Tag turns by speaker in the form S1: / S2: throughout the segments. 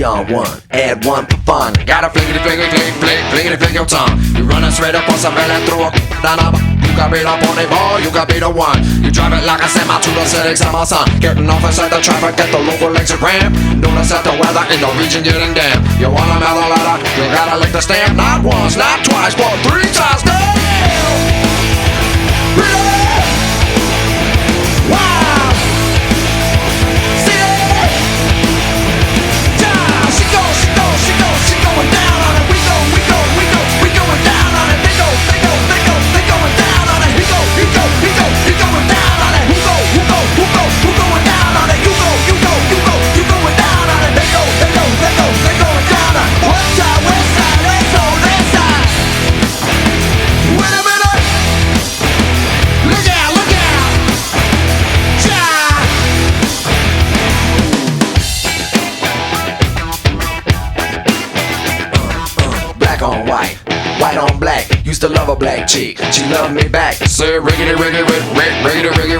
S1: on one, add one for fun. Gotta flickety flickety flick flick flickety flick your tongue. You running straight up on some man and throw a down a. You got beat up on a ball, you got beat a one. You drive it like a semi to the city, my son. Getting off inside the traffic, get the local exit ramp. Notice that the weather in the region getting damp. You wanna mail a letter, you gotta lick the stamp. Not once, not twice, but 3 times. Damn! Wow! See it? Yeah! She going down on it. We going down on it. They going down on it. He going down on it. Who going down on it? You going down on it. They going down on it. West side, let's go, that side. Wait a minute. Look out. Yeah. Black on white, white on black. Used to love a black chick, she loved me back. Say riggedy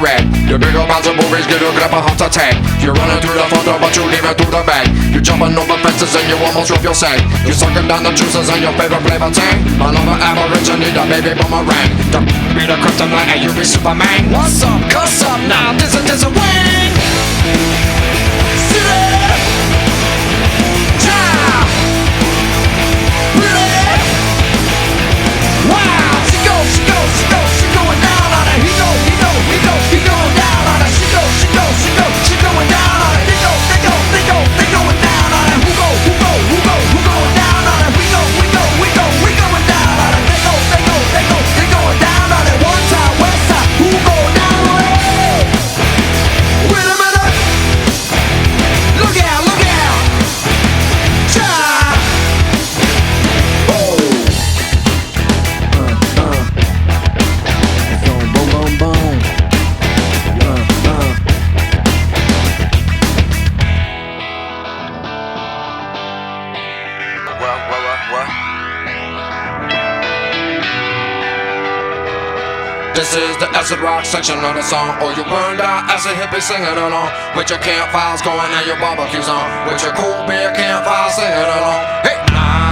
S1: rap. The big old bounce of movies get a grab a heart attack. You're running through the front door, but you leave it through the back. You're jumping over fences and you almost drop your sack. You're sucking down the juices and your favorite flavor tank. Another average, need a baby boomerang. To be the kryptonite and you be Superman. What's up? Cuss up now, this is a wing. See that? Yeah. Really? Wow. She going down on it. He going down on it. She going down on it. They going down on it. Who going down on it? We going down on it. They going down on it. One time, west side. Who going down on it? Wait a minute. Look out. Yeah. Oh. It's on boom. What? This is the acid rock section of the song. Oh, you burned out acid hippie singing along. With your campfires going and your barbecues on. With your cool beer campfire singing along. Hey, nah.